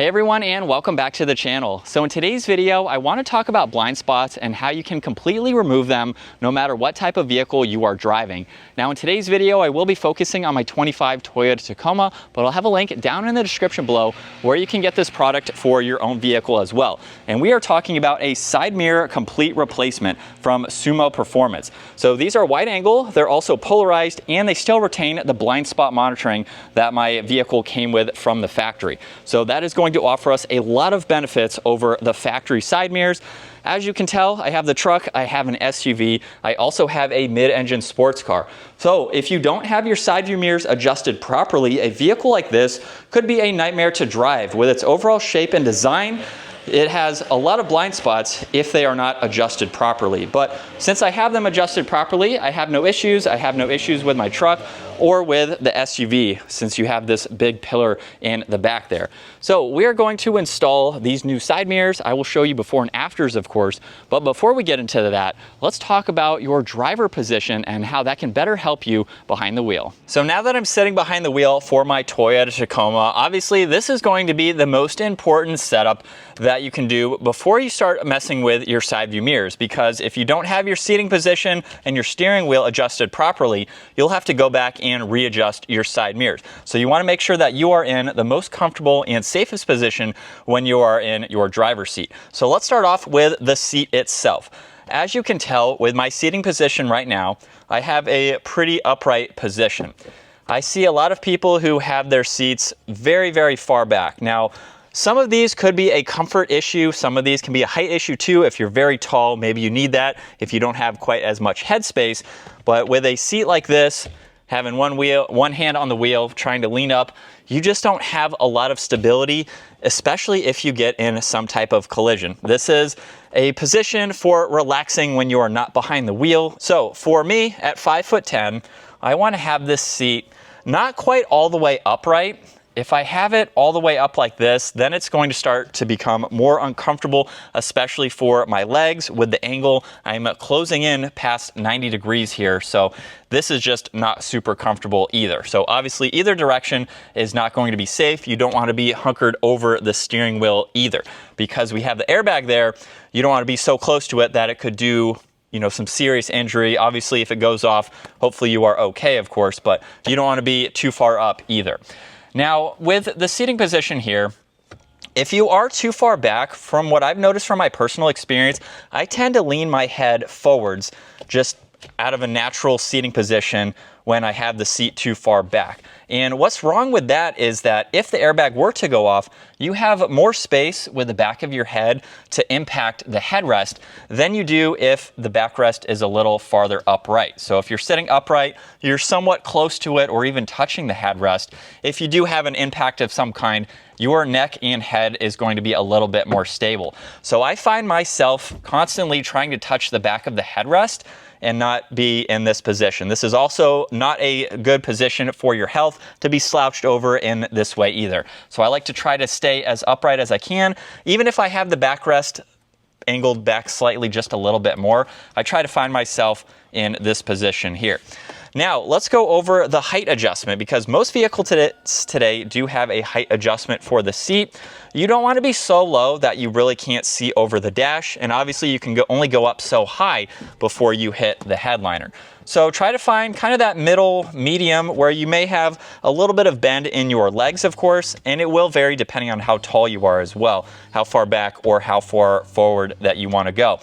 Hey everyone, and welcome back to the channel. So in today's video, I want to talk about blind spots and how you can completely remove them no matter what type of vehicle you are driving. Now in today's video, I will be focusing on my 25 Toyota Tacoma, but I'll have a link down in the description below where you can get this product for your own vehicle as well. And we are talking about a side mirror complete replacement from Sumo Performance. So these are wide angle, they're also polarized, and they still retain the blind spot monitoring that my vehicle came with from the factory. So that is going to offer us a lot of benefits over the factory side mirrors. As you can tell, I have the truck, I have an SUV, I also have a mid-engine sports car. So if you don't have your side view mirrors adjusted properly, a vehicle like this could be a nightmare to drive. With its overall shape and design, it has a lot of blind spots if they are not adjusted properly. But since I have them adjusted properly, I have no issues. I have no issues with my truck or with the SUV, since you have this big pillar in the back there. So we are going to install these new side mirrors. I will show you before and afters, of course. But before we get into that, let's talk about your driver position and how that can better help you behind the wheel. So now that I'm sitting behind the wheel for my Toyota Tacoma, obviously this is going to be the most important setup that you can do before you start messing with your side view mirrors, because if you don't have your seating position and your steering wheel adjusted properly, you'll have to go back and readjust your side mirrors. So you want to make sure that you are in the most comfortable and safest position when you are in your driver's seat. So let's start off with the seat itself. As you can tell with my seating position right now, I have a pretty upright position. I see a lot of people who have their seats very, very far back. Now, some of these could be a comfort issue. Some of these can be a height issue too. If you're very tall, maybe you need that if you don't have quite as much headspace. But with a seat like this, having one hand on the wheel, trying to lean up, you just don't have a lot of stability, especially if you get in some type of collision. This is a position for relaxing when you are not behind the wheel. So for me, at 5'10", I want to have this seat not quite all the way upright. If I have it all the way up like this, then it's going to start to become more uncomfortable, especially for my legs. With the angle, I'm closing in past 90 degrees here, so this is just not super comfortable either. So obviously either direction is not going to be safe. You don't want to be hunkered over the steering wheel either. Because we have the airbag there, you don't want to be so close to it that it could do some serious injury. Obviously, if it goes off, hopefully you are okay, of course, but you don't want to be too far up either. Now, with the seating position here, if you are too far back, from what I've noticed from my personal experience, I tend to lean my head forwards just out of a natural seating position when I have the seat too far back. And what's wrong with that is that if the airbag were to go off, you have more space with the back of your head to impact the headrest than you do if the backrest is a little farther upright. So if you're sitting upright, you're somewhat close to it or even touching the headrest. If you do have an impact of some kind, your neck and head is going to be a little bit more stable. So I find myself constantly trying to touch the back of the headrest and not be in this position. This is also not a good position for your health to be slouched over in this way either. So I like to try to stay as upright as I can. Even if I have the backrest angled back slightly just a little bit more, I try to find myself in this position here. Now, let's go over the height adjustment, because most vehicles today do have a height adjustment for the seat. You don't want to be so low that you really can't see over the dash, and obviously you can only go up so high before you hit the headliner. So try to find kind of that middle medium where you may have a little bit of bend in your legs, of course, and it will vary depending on how tall you are as well, how far back or how far forward that you want to go.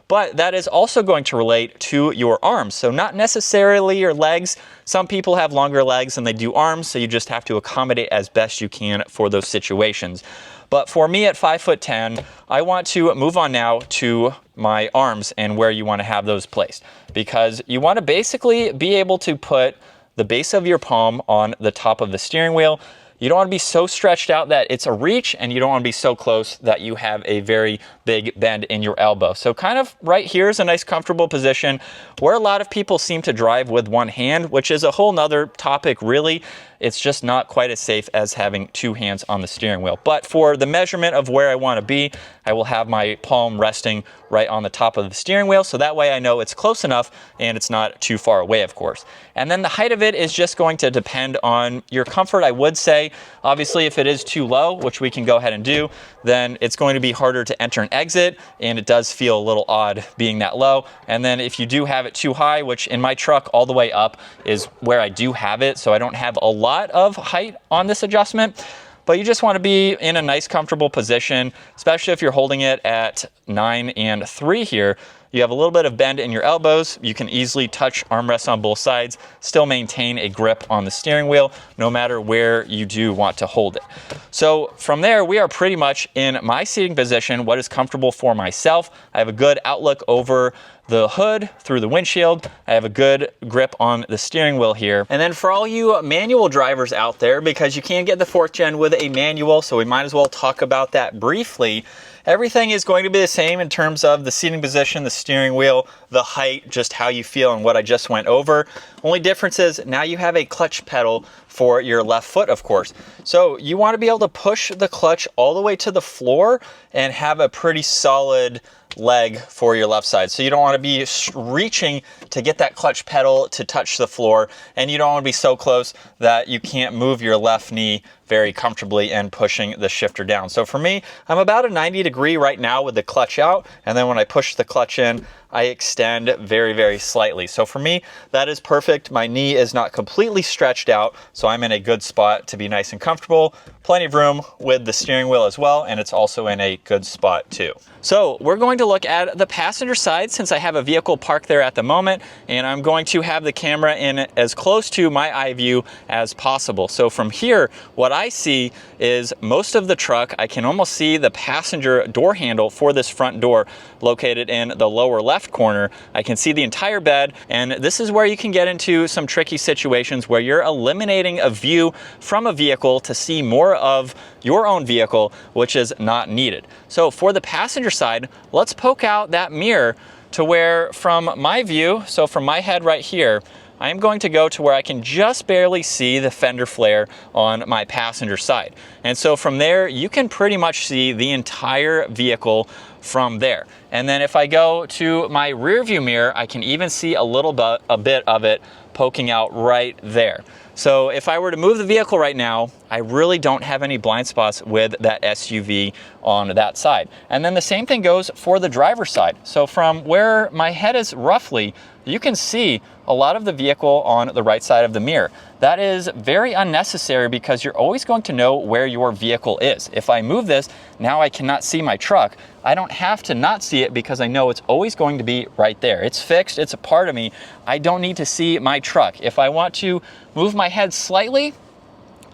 But that is also going to relate to your arms. So not necessarily your legs. Some people have longer legs than they do arms, so you just have to accommodate as best you can for those situations. But for me at 5'10", I want to move on now to my arms and where you want to have those placed. Because you want to basically be able to put the base of your palm on the top of the steering wheel. You don't want to be so stretched out that it's a reach, and you don't want to be so close that you have a very big bend in your elbow. So kind of right here is a nice comfortable position where a lot of people seem to drive with one hand, which is a whole nother topic really. it's just not quite as safe as having two hands on the steering wheel. But for the measurement of where I want to be, I will have my palm resting right on the top of the steering wheel, so that way I know it's close enough and it's not too far away, of course. And then the height of it is just going to depend on your comfort. I would say, obviously, if it is too low, which we can go ahead and do, then it's going to be harder to enter and exit, and it does feel a little odd being that low. And then if you do have it too high, which in my truck all the way up is where I do have it, so I don't have a lot of height on this adjustment, but you just want to be in a nice comfortable position, especially if you're holding it at 9 and 3 here. You have a little bit of bend in your elbows. You can easily touch armrests on both sides, still maintain a grip on the steering wheel, no matter where you do want to hold it. So from there, we are pretty much in my seating position, what is comfortable for myself. I have a good outlook over the hood through the windshield. I have a good grip on the steering wheel here. And then for all you manual drivers out there, because you can get the 4th gen with a manual, so we might as well talk about that briefly. Everything is going to be the same in terms of the seating position, the steering wheel, the height, just how you feel and what I just went over. Only difference is now you have a clutch pedal for your left foot, of course. So you want to be able to push the clutch all the way to the floor and have a pretty solid leg for your left side. So you don't want to be reaching to get that clutch pedal to touch the floor, and you don't want to be so close that you can't move your left knee very comfortably and pushing the shifter down. So for me, I'm about a 90 degree right now with the clutch out, and then when I push the clutch in, I extend very, very slightly. So for me, that is perfect. My knee is not completely stretched out, so I'm in a good spot to be nice and comfortable. Plenty of room with the steering wheel as well, and it's also in a good spot too. So we're going to look at the passenger side since I have a vehicle parked there at the moment, and I'm going to have the camera in as close to my eye view as possible. So from here, what I see is most of the truck. I can almost see the passenger door handle for this front door located in the lower left corner. I can see the entire bed, and this is where you can get into some tricky situations where you're eliminating a view from a vehicle to see more of your own vehicle, which is not needed. So for the passenger side, let's poke out that mirror to where from my view, so from my head right here, I am going to go to where I can just barely see the fender flare on my passenger side. And so from there, you can pretty much see the entire vehicle from there. And then if I go to my rear view mirror, I can even see a bit of it poking out right there. So if I were to move the vehicle right now, I really don't have any blind spots with that SUV on that side. And then the same thing goes for the driver's side. So from where my head is roughly, you can see a lot of the vehicle on the right side of the mirror. That is very unnecessary because you're always going to know where your vehicle is. If I move this, now I cannot see my truck. I don't have to not see it because I know it's always going to be right there. It's fixed, it's a part of me. I don't need to see my truck. If I want to move my head slightly,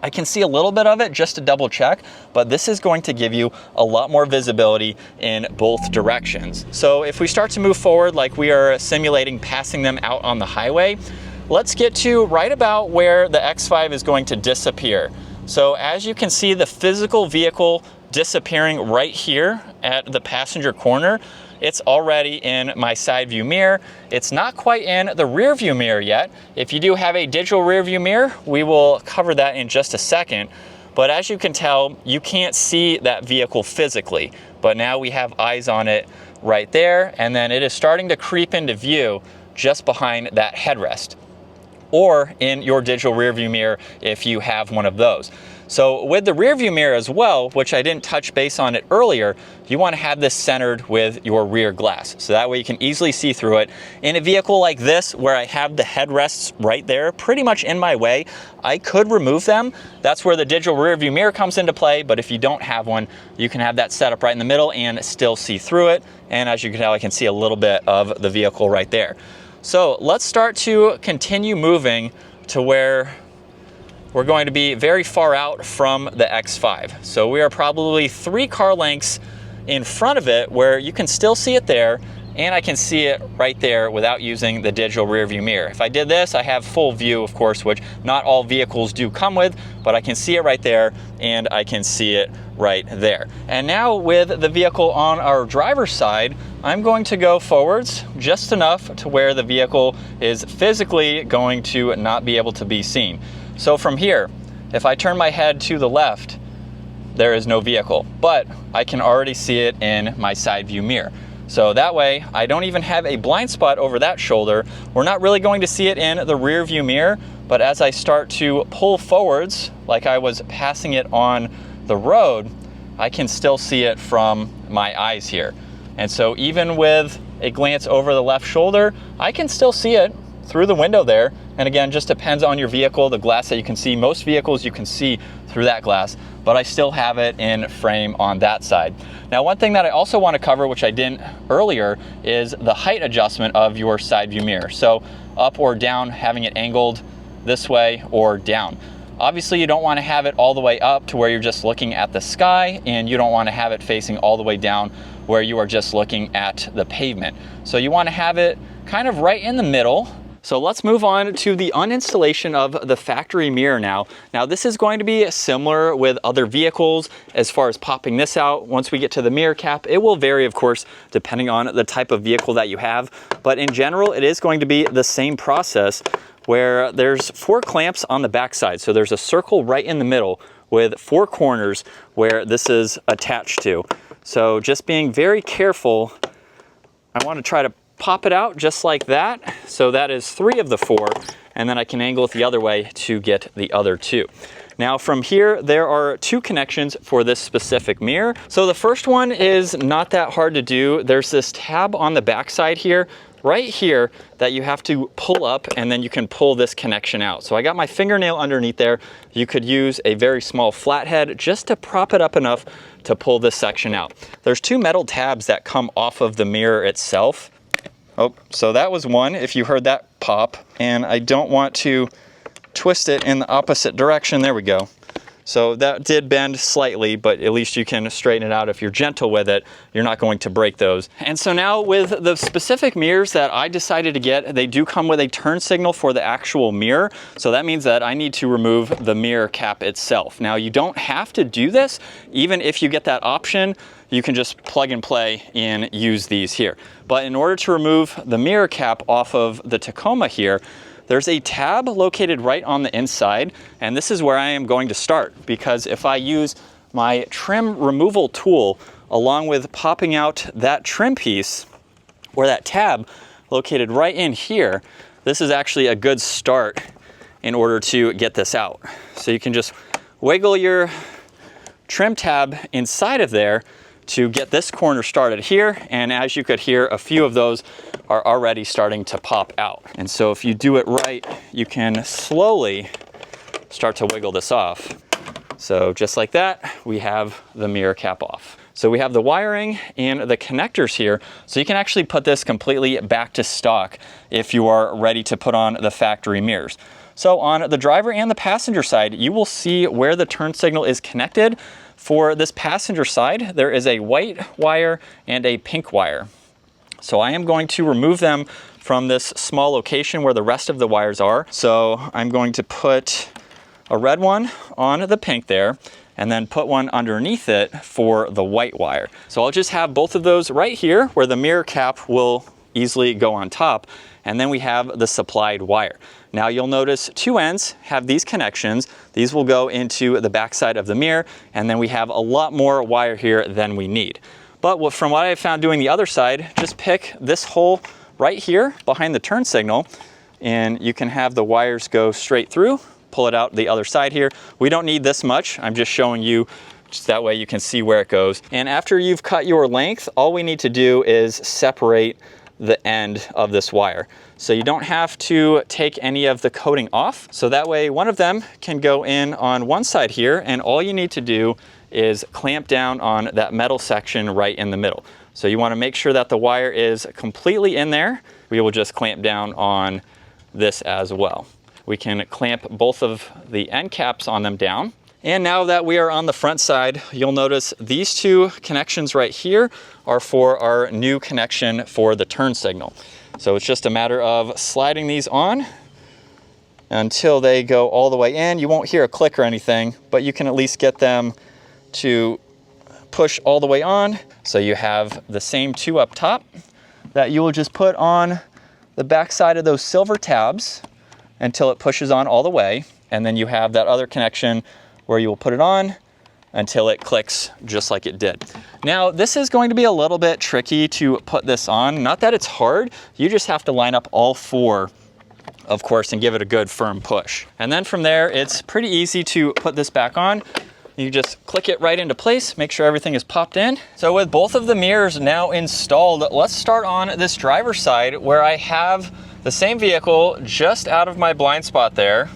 I can see a little bit of it just to double check, but this is going to give you a lot more visibility in both directions. So if we start to move forward like we are simulating passing them out on the highway, let's get to right about where the X5 is going to disappear. So as you can see the physical vehicle disappearing right here at the passenger corner, it's already in my side view mirror. It's not quite in the rear view mirror yet. If you do have a digital rear view mirror, we will cover that in just a second. But as you can tell, you can't see that vehicle physically, but now we have eyes on it right there, and then it is starting to creep into view just behind that headrest, or in your digital rear view mirror if you have one of those. So with the rear view mirror as well, which I didn't touch base on it earlier, you want to have this centered with your rear glass. So that way you can easily see through it. In a vehicle like this, where I have the headrests right there, pretty much in my way, I could remove them. That's where the digital rear view mirror comes into play. But if you don't have one, you can have that set up right in the middle and still see through it. And as you can tell, I can see a little bit of the vehicle right there. So let's start to continue moving to where we're going to be very far out from the X5. So we are probably 3 car lengths in front of it where you can still see it there, and I can see it right there without using the digital rear view mirror. If I did this, I have full view, of course, which not all vehicles do come with, but I can see it right there, and I can see it right there. And now with the vehicle on our driver's side, I'm going to go forwards just enough to where the vehicle is physically going to not be able to be seen. So from here, if I turn my head to the left, there is no vehicle, but I can already see it in my side view mirror. So that way, I don't even have a blind spot over that shoulder. We're not really going to see it in the rear view mirror, but as I start to pull forwards, like I was passing it on the road, I can still see it from my eyes here. And so even with a glance over the left shoulder, I can still see it through the window there. And again, just depends on your vehicle, the glass that you can see. Most vehicles you can see through that glass, but I still have it in frame on that side. Now, one thing that I also want to cover, which I didn't earlier, is the height adjustment of your side view mirror. So up or down, having it angled this way or down. Obviously, you don't want to have it all the way up to where you're just looking at the sky, and you don't want to have it facing all the way down where you are just looking at the pavement. So you want to have it kind of right in the middle. So let's move on to the uninstallation of the factory mirror now. Now this is going to be similar with other vehicles as far as popping this out. Once we get to the mirror cap, it will vary, of course, depending on the type of vehicle that you have. But in general, it is going to be the same process where there's 4 clamps on the back side. So there's a circle right in the middle with 4 corners where this is attached to. So just being very careful, I want to try to pop it out just like that. So that is 3 of the 4, and then I can angle it the other way to get the other 2. Now from here, there are 2 connections for this specific mirror. So the first one is not that hard to do. There's this tab on the back side here, right here, that you have to pull up, and then you can pull this connection out. So I got my fingernail underneath there. You could use a very small flathead just to prop it up enough to pull this section out. There's 2 metal tabs that come off of the mirror itself. Oh, so that was one, if you heard that pop, and I don't want to twist it in the opposite direction. There we go. So that did bend slightly, but at least you can straighten it out. If you're gentle with it, you're not going to break those. And so now with the specific mirrors that I decided to get, they do come with a turn signal for the actual mirror. So that means that I need to remove the mirror cap itself. Now you don't have to do this. Even if you get that option, you can just plug and play and use these here. But in order to remove the mirror cap off of the Tacoma here, there's a tab located right on the inside, and this is where I am going to start, because if I use my trim removal tool along with popping out that trim piece or that tab located right in here, this is actually a good start in order to get this out. So you can just wiggle your trim tab inside of there to get this corner started here, and as you could hear, a few of those are already starting to pop out. And so if you do it right, you can slowly start to wiggle this off. So just like that, we have the mirror cap off. So we have the wiring and the connectors here, so you can actually put this completely back to stock if you are ready to put on the factory mirrors. So on the driver and the passenger side, you will see where the turn signal is connected. For this passenger side, there is a white wire and a pink wire. So I am going to remove them from this small location where the rest of the wires are. So I'm going to put a red one on the pink there, and then put one underneath it for the white wire. So I'll just have both of those right here where the mirror cap will easily go on top, and then we have the supplied wire. Now you'll notice 2 ends have these connections. These will go into the back side of the mirror, and then we have a lot more wire here than we need. But from what I found doing the other side, just pick this hole right here behind the turn signal, and you can have the wires go straight through, pull it out the other side here. We don't need this much. I'm just showing you, just that way you can see where it goes. And after you've cut your length, all we need to do is separate the end of this wire. So you don't have to take any of the coating off. So that way one of them can go in on one side here, and all you need to do is clamp down on that metal section right in the middle. So you want to make sure that the wire is completely in there. We will just clamp down on this as well. We can clamp both of the end caps on them down. And now that we are on the front side, you'll notice these 2 connections right here are for our new connection for the turn signal. So it's just a matter of sliding these on until they go all the way in. You won't hear a click or anything, but you can at least get them to push all the way on. So you have the same 2 up top that you will just put on the back side of those silver tabs until it pushes on all the way. and then you have that other connection where you will put it on until it clicks just like it did. Now, this is going to be a little bit tricky to put this on. Not that it's hard, you just have to line up all 4, of course, and give it a good firm push. And then from there, it's pretty easy to put this back on. You just click it right into place, make sure everything is popped in. So with both of the mirrors now installed, let's start on this driver's side where I have the same vehicle just out of my blind spot there.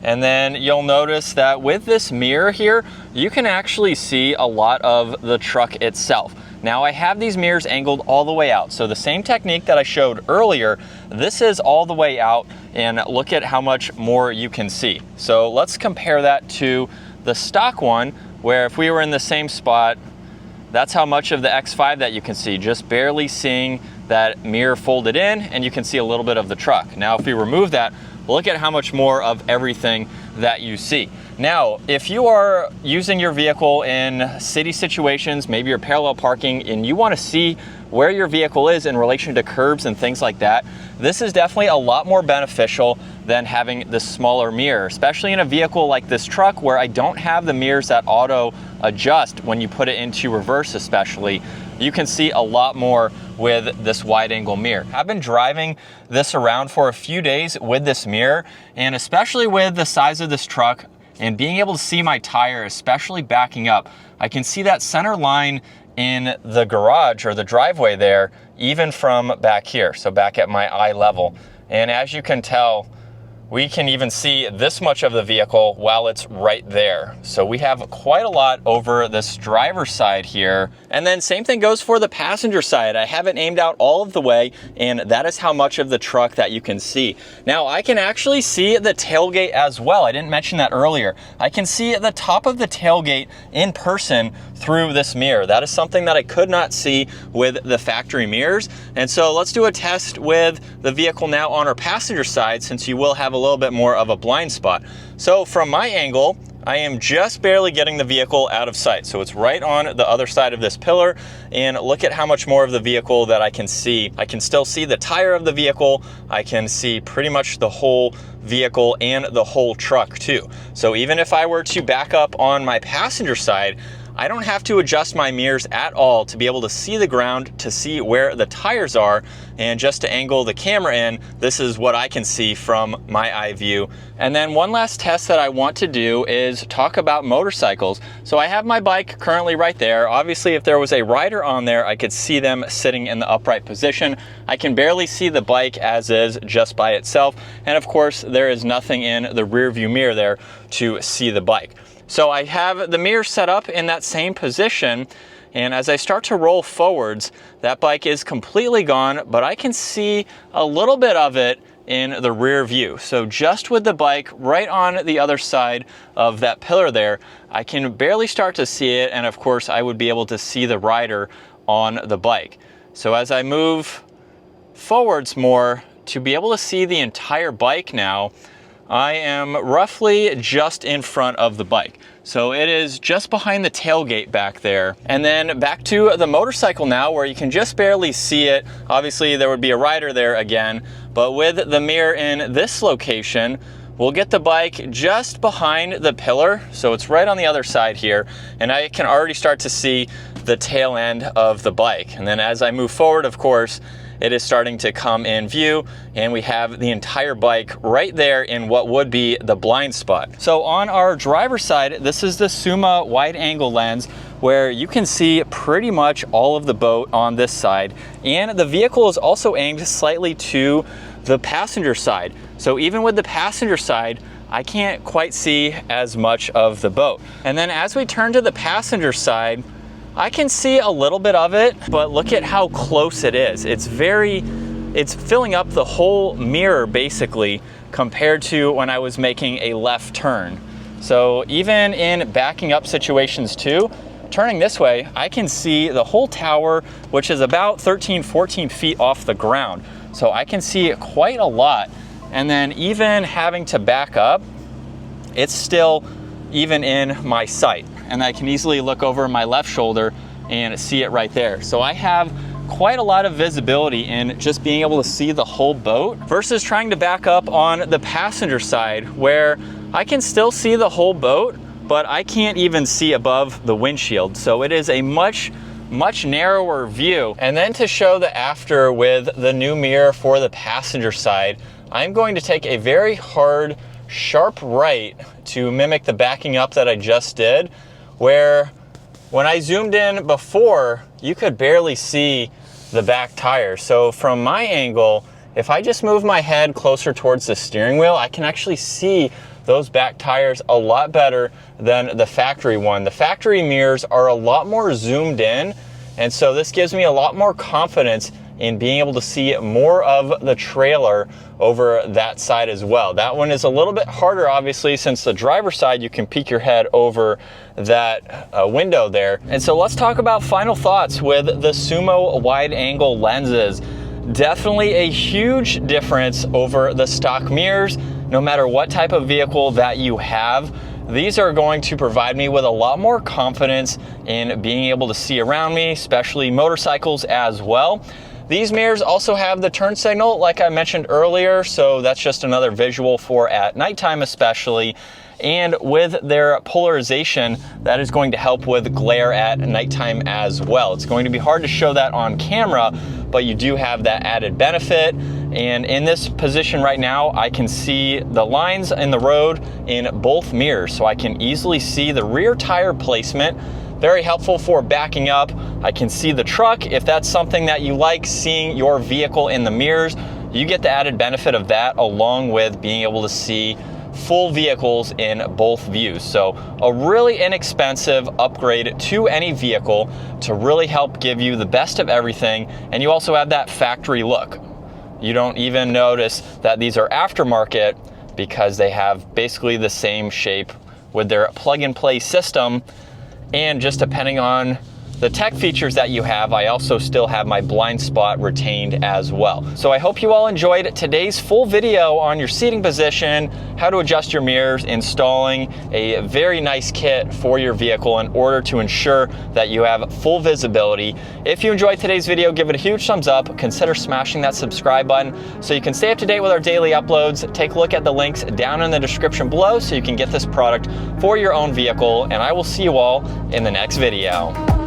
And then you'll notice that with this mirror here, you can actually see a lot of the truck itself. Now I have these mirrors angled all the way out. So the same technique that I showed earlier, this is all the way out, and look at how much more you can see. So let's compare that to the stock one, where if we were in the same spot, that's how much of the X5 that you can see, just barely seeing that mirror folded in, and you can see a little bit of the truck. Now if we remove that, look at how much more of everything that you see. Now, if you are using your vehicle in city situations, maybe you're parallel parking and you want to see where your vehicle is in relation to curbs and things like that, this is definitely a lot more beneficial than having this smaller mirror, especially in a vehicle like this truck where I don't have the mirrors that auto adjust when you put it into reverse especially. You can see a lot more with this wide angle mirror. I've been driving this around for a few days with this mirror, and especially with the size of this truck and being able to see my tire, especially backing up, I can see that center line in the garage or the driveway there, even from back here, so back at my eye level. And as you can tell, we can even see this much of the vehicle while it's right there. So we have quite a lot over this driver's side here. And then same thing goes for the passenger side. I have it aimed out all of the way, and that is how much of the truck that you can see. Now I can actually see the tailgate as well. I didn't mention that earlier. I can see the top of the tailgate in person through this mirror. That is something that I could not see with the factory mirrors. And so let's do a test with the vehicle now on our passenger side, since you will have a little bit more of a blind spot. So from my angle, I am just barely getting the vehicle out of sight. So it's right on the other side of this pillar, and look at how much more of the vehicle that I can see. I can still see the tire of the vehicle. I can see pretty much the whole vehicle and the whole truck too. So even if I were to back up on my passenger side, I don't have to adjust my mirrors at all to be able to see the ground, to see where the tires are, and just to angle the camera in, this is what I can see from my eye view. And then one last test that I want to do is talk about motorcycles. So I have my bike currently right there. Obviously, if there was a rider on there, I could see them sitting in the upright position. I can barely see the bike as is just by itself. And of course, there is nothing in the rear view mirror there to see the bike. So I have the mirror set up in that same position, and as I start to roll forwards, that bike is completely gone, but I can see a little bit of it in the rear view. So just with the bike right on the other side of that pillar there, I can barely start to see it, and of course I would be able to see the rider on the bike. So as I move forwards more to be able to see the entire bike now, I am roughly just in front of the bike. So it is just behind the tailgate back there. And then back to the motorcycle now, where you can just barely see it. Obviously there would be a rider there again, but with the mirror in this location, we'll get the bike just behind the pillar. So it's right on the other side here, and I can already start to see the tail end of the bike. And then as I move forward, of course, it is starting to come in view, and we have the entire bike right there in what would be the blind spot. So on our driver's side, this is the Suma wide angle lens, where you can see pretty much all of the boat on this side, and the vehicle is also aimed slightly to the passenger side. So even with the passenger side, I can't quite see as much of the boat. And then as we turn to the passenger side, I can see a little bit of it, but look at how close it is. It's filling up the whole mirror basically, compared to when I was making a left turn. So even in backing up situations too, turning this way, I can see the whole tower, which is about 13, 14 feet off the ground. So I can see quite a lot. And then even having to back up, it's still even in my sight. And I can easily look over my left shoulder and see it right there. So I have quite a lot of visibility in just being able to see the whole boat, versus trying to back up on the passenger side, where I can still see the whole boat, but I can't even see above the windshield. So it is a much narrower view. And then to show the after with the new mirror for the passenger side, I'm going to take a very hard, sharp right to mimic the backing up that I just did, where when I zoomed in before, you could barely see the back tire. So from my angle, if I just move my head closer towards the steering wheel, I can actually see those back tires a lot better than the factory one. The factory mirrors are a lot more zoomed in, and so this gives me a lot more confidence in being able to see more of the trailer over that side as well. That one is a little bit harder, obviously, since the driver's side, you can peek your head over that window there. And so let's talk about final thoughts with the Sumo wide angle lenses. Definitely a huge difference over the stock mirrors. No matter what type of vehicle that you have, these are going to provide me with a lot more confidence in being able to see around me, especially motorcycles as well. These mirrors also have the turn signal, like I mentioned earlier, so that's just another visual for at nighttime especially. And with their polarization, that is going to help with glare at nighttime as well. It's going to be hard to show that on camera, but you do have that added benefit. And in this position right now, I can see the lines in the road in both mirrors, so I can easily see the rear tire placement. Very helpful for backing up. I can see the truck. If that's something that you like, seeing your vehicle in the mirrors, you get the added benefit of that, along with being able to see full vehicles in both views. So a really inexpensive upgrade to any vehicle to really help give you the best of everything. And you also have that factory look. You don't even notice that these are aftermarket because they have basically the same shape with their plug-and-play system. And just depending on the tech features that you have, I also still have my blind spot retained as well. So I hope you all enjoyed today's full video on your seating position, how to adjust your mirrors, installing a very nice kit for your vehicle in order to ensure that you have full visibility. If you enjoyed today's video, give it a huge thumbs up. Consider smashing that subscribe button so you can stay up to date with our daily uploads. Take a look at the links down in the description below so you can get this product for your own vehicle, and I will see you all in the next video.